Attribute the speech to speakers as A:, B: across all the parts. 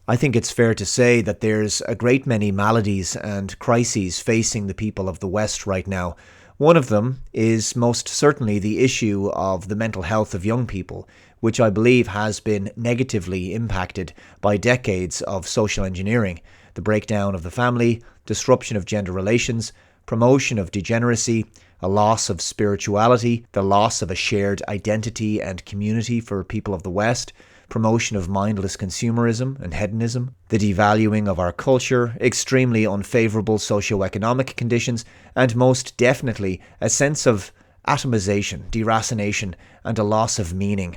A: I think it's fair to say that there's a great many maladies and crises facing the people of the West right now. One of them is most certainly the issue of the mental health of young people, which I believe has been negatively impacted by decades of social engineering, the breakdown of the family, disruption of gender relations, promotion of degeneracy, a loss of spirituality, the loss of a shared identity and community for people of the West, promotion of mindless consumerism and hedonism, the devaluing of our culture, extremely unfavourable socio-economic conditions, and most definitely a sense of atomization, deracination, and a loss of meaning.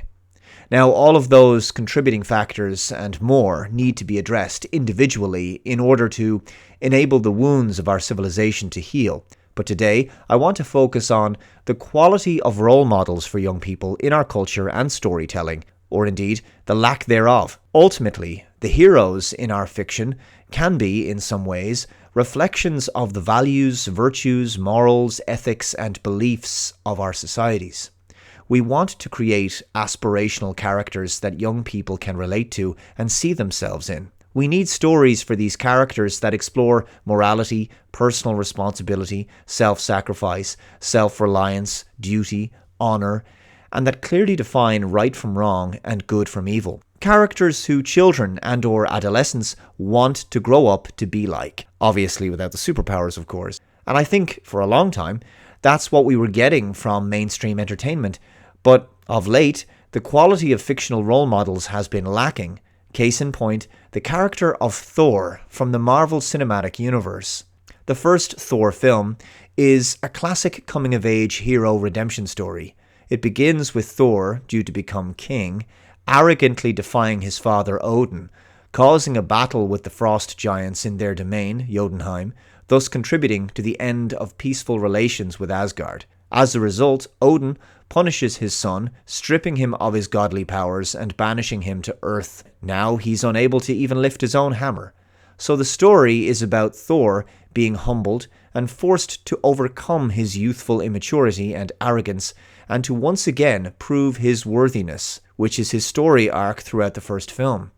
A: Now, all of those contributing factors and more need to be addressed individually in order to enable the wounds of our civilization to heal. But today, I want to focus on the quality of role models for young people in our culture and storytelling, or indeed the lack thereof. Ultimately, the heroes in our fiction can be, in some ways, reflections of the values, virtues, morals, ethics, and beliefs of our societies. We want to create aspirational characters that young people can relate to and see themselves in. We need stories for these characters that explore morality, personal responsibility, self-sacrifice, self-reliance, duty, honour, and that clearly define right from wrong and good from evil. Characters who children and or adolescents want to grow up to be like. Obviously without the superpowers, of course. And I think, for a long time, that's what we were getting from mainstream entertainment. But of late, the quality of fictional role models has been lacking. Case in point, the character of Thor from the Marvel Cinematic Universe. The first Thor film is a classic coming-of-age hero redemption story. It begins with Thor, due to become king, arrogantly defying his father Odin, causing a battle with the frost giants in their domain, Jotunheim, thus contributing to the end of peaceful relations with Asgard. As a result, Odin punishes his son, stripping him of his godly powers and banishing him to Earth. Now he's unable to even lift his own hammer. So the story is about Thor being humbled and forced to overcome his youthful immaturity and arrogance and to once again prove his worthiness, which is his story arc throughout the first film.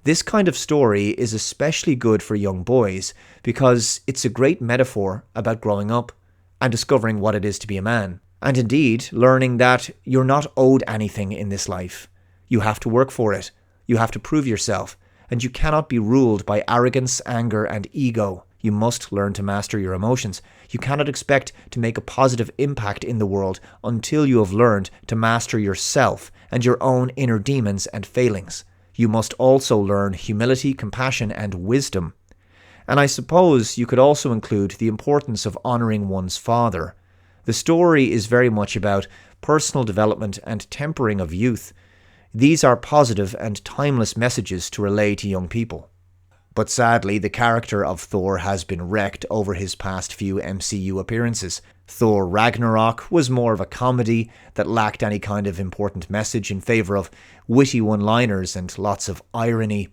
A: This kind of story is especially good for young boys because it's a great metaphor about growing up and discovering what it is to be a man. And indeed, learning that you're not owed anything in this life. You have to work for it. You have to prove yourself. And you cannot be ruled by arrogance, anger, and ego. You must learn to master your emotions. You cannot expect to make a positive impact in the world until you have learned to master yourself and your own inner demons and failings. You must also learn humility, compassion, and wisdom. And I suppose you could also include the importance of honouring one's father. The story is very much about personal development and tempering of youth. These are positive and timeless messages to relay to young people. But sadly, the character of Thor has been wrecked over his past few MCU appearances. Thor Ragnarok was more of a comedy that lacked any kind of important message in favour of witty one-liners and lots of irony.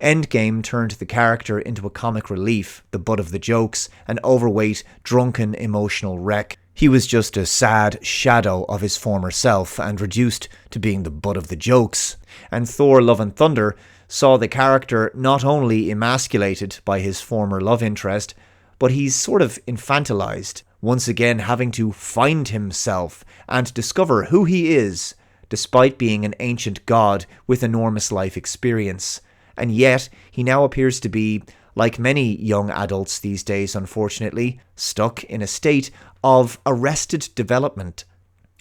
A: Endgame turned the character into a comic relief, the butt of the jokes, an overweight, drunken, emotional wreck. He was just a sad shadow of his former self and reduced to being the butt of the jokes. And Thor Love and Thunder saw the character not only emasculated by his former love interest, but he's sort of infantilized, once again having to find himself and discover who he is, despite being an ancient god with enormous life experience. And yet, he now appears to be, like many young adults these days unfortunately, stuck in a state of arrested development.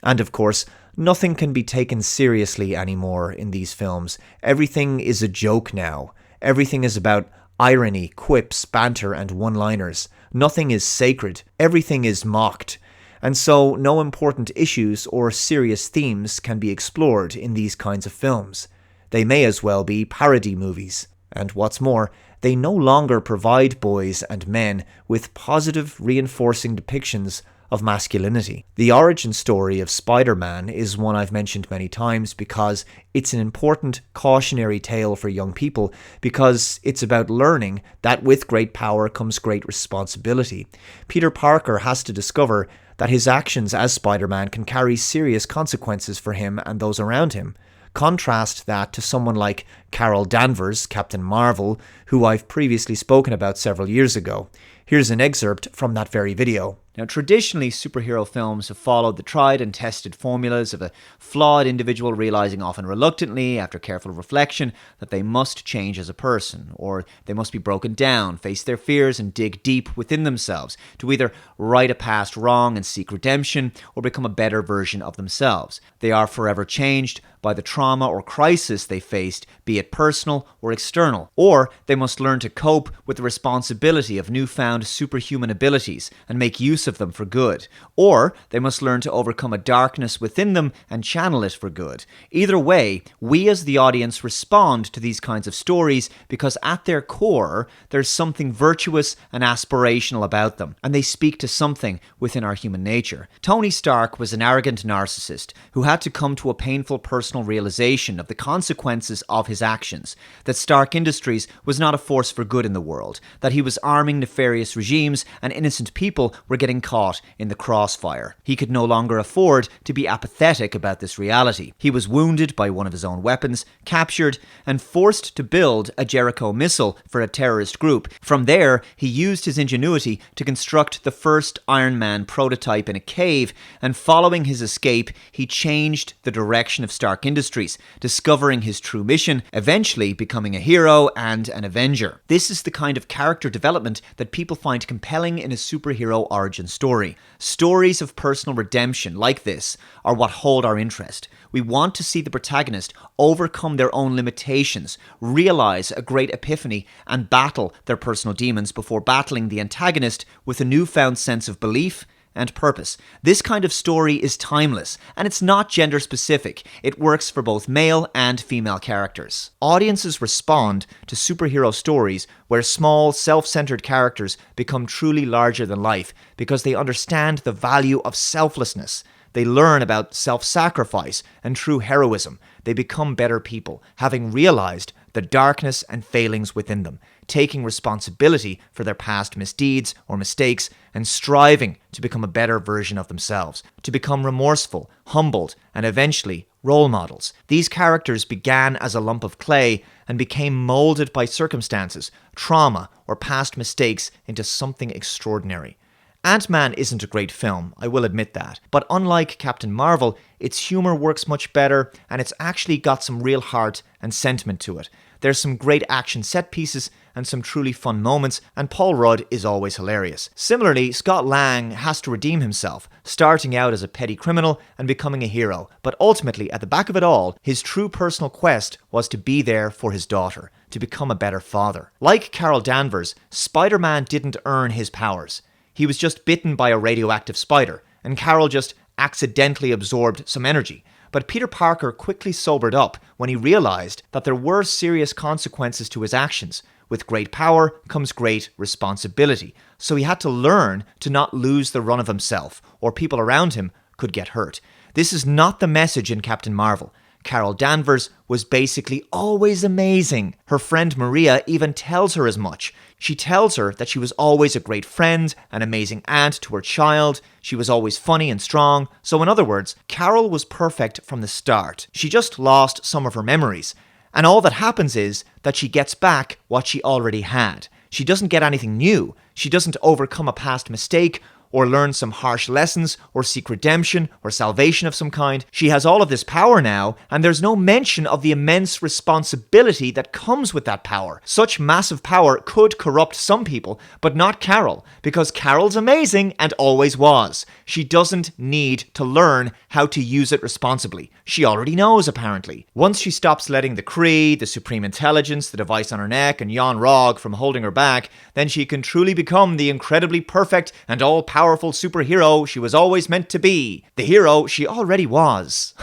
A: And of course, nothing can be taken seriously anymore in these films. Everything is a joke now. Everything is about irony, quips, banter, and one-liners. Nothing is sacred. Everything is mocked. And so no important issues or serious themes can be explored in these kinds of films. They may as well be parody movies. And what's more, they no longer provide boys and men with positive, reinforcing depictions of masculinity. The origin story of Spider-Man is one I've mentioned many times because it's an important cautionary tale for young people, because it's about learning that with great power comes great responsibility. Peter Parker has to discover that his actions as Spider-Man can carry serious consequences for him and those around him. Contrast that to someone like Carol Danvers, Captain Marvel, who I've previously spoken about several years ago. Here's an excerpt from that very video.
B: Now, traditionally, superhero films have followed the tried and tested formulas of a flawed individual realizing, often reluctantly, after careful reflection, that they must change as a person, or they must be broken down, face their fears, and dig deep within themselves to either right a past wrong and seek redemption, or become a better version of themselves. They are forever changed by the trauma or crisis they faced, be it personal or external, or they must learn to cope with the responsibility of newfound superhuman abilities and make use of them for good, or they must learn to overcome a darkness within them and channel it for good. Either way, we as the audience respond to these kinds of stories because at their core, there's something virtuous and aspirational about them, and they speak to something within our human nature. Tony Stark was an arrogant narcissist who had to come to a painful personal realization of the consequences of his actions, that Stark Industries was not a force for good in the world, that he was arming nefarious regimes and innocent people were getting caught in the crossfire. He could no longer afford to be apathetic about this reality. He was wounded by one of his own weapons, captured, and forced to build a Jericho missile for a terrorist group. From there, he used his ingenuity to construct the first Iron Man prototype in a cave, and following his escape, he changed the direction of Stark Industries, discovering his true mission, eventually becoming a hero and an Avenger. This is the kind of character development that people find compelling in a superhero origin story. Stories of personal redemption like this are what hold our interest. We want to see the protagonist overcome their own limitations, realize a great epiphany, and battle their personal demons before battling the antagonist with a newfound sense of belief and purpose. This kind of story is timeless, and it's not gender specific. It works for both male and female characters. Audiences respond to superhero stories where small, self-centered characters become truly larger than life because they understand the value of selflessness. They learn about self-sacrifice and true heroism. They become better people, having realized the darkness and failings within them, taking responsibility for their past misdeeds or mistakes, and striving to become a better version of themselves, to become remorseful, humbled, and eventually role models. These characters began as a lump of clay and became molded by circumstances, trauma, or past mistakes into something extraordinary. Ant-Man isn't a great film, I will admit that, but unlike Captain Marvel, its humor works much better, and it's actually got some real heart and sentiment to it. There's some great action set pieces and some truly fun moments, and Paul Rudd is always hilarious. Similarly, Scott Lang has to redeem himself, starting out as a petty criminal and becoming a hero, but ultimately, at the back of it all, his true personal quest was to be there for his daughter, to become a better father. Like Carol Danvers, Spider-Man didn't earn his powers. He was just bitten by a radioactive spider, and Carol just accidentally absorbed some energy. But Peter Parker quickly sobered up when he realized that there were serious consequences to his actions. With great power comes great responsibility. So he had to learn to not lose the run of himself, or people around him could get hurt. This is not the message in Captain Marvel. Carol Danvers was basically always amazing. Her friend Maria even tells her as much. She tells her that she was always a great friend, an amazing aunt to her child. She was always funny and strong. So in other words, Carol was perfect from the start. She just lost some of her memories. And all that happens is that she gets back what she already had. She doesn't get anything new. She doesn't overcome a past mistake or learn some harsh lessons, or seek redemption, or salvation of some kind. She has all of this power now, and there's no mention of the immense responsibility that comes with that power. Such massive power could corrupt some people, but not Carol, because Carol's amazing and always was. She doesn't need to learn how to use it responsibly. She already knows, apparently. Once she stops letting the Kree, the Supreme Intelligence, the device on her neck, and Jan Rog from holding her back, then she can truly become the incredibly perfect and all-powerful superhero she was always meant to be. The hero she already was.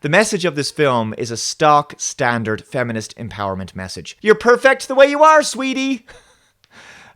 B: The message of this film is a stock, standard feminist empowerment message. You're perfect the way you are, sweetie!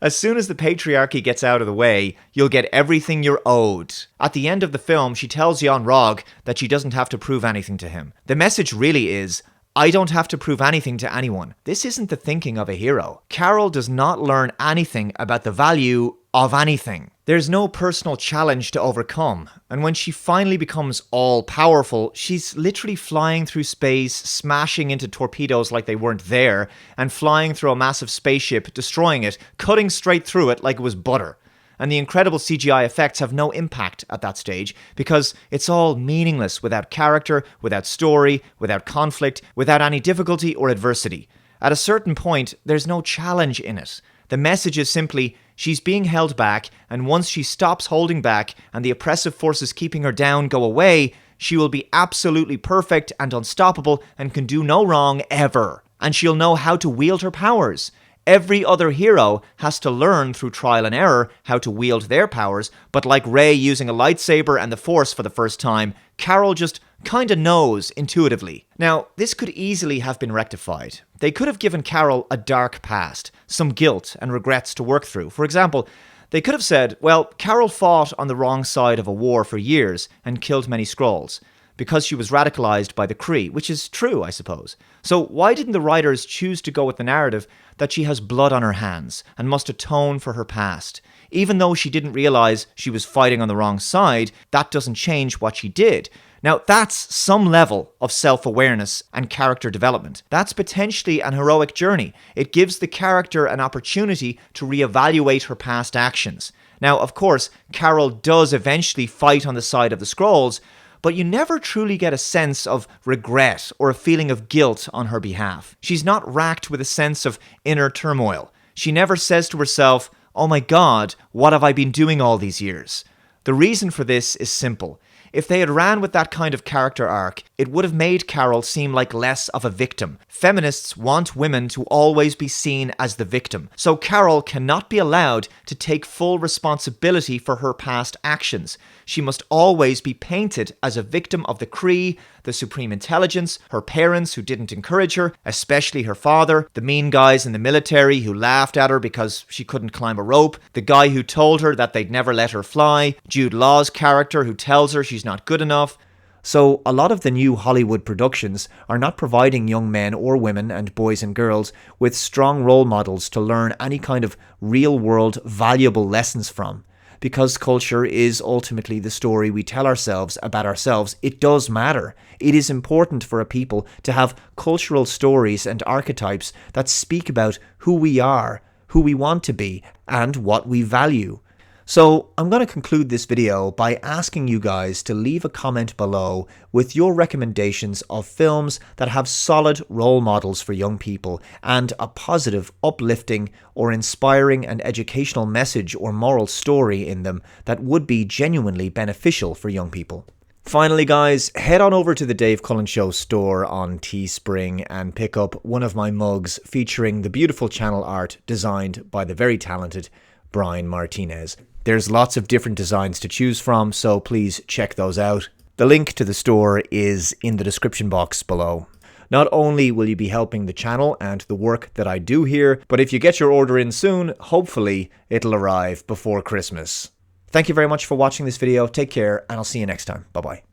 B: As soon as the patriarchy gets out of the way, you'll get everything you're owed. At the end of the film, she tells Jan Rog that she doesn't have to prove anything to him. The message really is, I don't have to prove anything to anyone. This isn't the thinking of a hero. Carol does not learn anything about the value of anything. There's no personal challenge to overcome, and when she finally becomes all-powerful, she's literally flying through space, smashing into torpedoes like they weren't there, and flying through a massive spaceship, destroying it, cutting straight through it like it was butter. And the incredible CGI effects have no impact at that stage because it's all meaningless without character, without story, without conflict, without any difficulty or adversity. At a certain point, there's no challenge in it. The message is simply, she's being held back, and once she stops holding back and the oppressive forces keeping her down go away, she will be absolutely perfect and unstoppable and can do no wrong ever. And she'll know how to wield her powers. Every other hero has to learn through trial and error how to wield their powers, but like Rey using a lightsaber and the Force for the first time, Carol just kinda knows intuitively. Now, this could easily have been rectified. They could have given Carol a dark past, some guilt and regrets to work through. For example, they could have said, well, Carol fought on the wrong side of a war for years and killed many Skrulls, because she was radicalized by the Kree, which is true, I suppose. So why didn't the writers choose to go with the narrative that she has blood on her hands and must atone for her past? Even though she didn't realize she was fighting on the wrong side, that doesn't change what she did. Now, that's some level of self-awareness and character development. That's potentially an heroic journey. It gives the character an opportunity to reevaluate her past actions. Now, of course, Carol does eventually fight on the side of the Skrulls, but you never truly get a sense of regret or a feeling of guilt on her behalf. She's not racked with a sense of inner turmoil. She never says to herself, oh my god, what have I been doing all these years? The reason for this is simple. If they had ran with that kind of character arc, it would have made Carol seem like less of a victim. Feminists want women to always be seen as the victim, so Carol cannot be allowed to take full responsibility for her past actions. She must always be painted as a victim of the Kree, the Supreme Intelligence, her parents who didn't encourage her, especially her father, the mean guys in the military who laughed at her because she couldn't climb a rope, the guy who told her that they'd never let her fly, Jude Law's character who tells her she's not good enough.
A: So a lot of the new Hollywood productions are not providing young men or women and boys and girls with strong role models to learn any kind of real-world valuable lessons from. Because culture is ultimately the story we tell ourselves about ourselves, it does matter. It is important for a people to have cultural stories and archetypes that speak about who we are, who we want to be, and what we value. So I'm going to conclude this video by asking you guys to leave a comment below with your recommendations of films that have solid role models for young people and a positive, uplifting, or inspiring and educational message or moral story in them that would be genuinely beneficial for young people. Finally guys, head on over to the Dave Cullen Show store on Teespring and pick up one of my mugs featuring the beautiful channel art designed by the very talented Brian Martinez. There's lots of different designs to choose from, so please check those out. The link to the store is in the description box below. Not only will you be helping the channel and the work that I do here, but if you get your order in soon, hopefully it'll arrive before Christmas. Thank you very much for watching this video. Take care, and I'll see you next time. Bye-bye.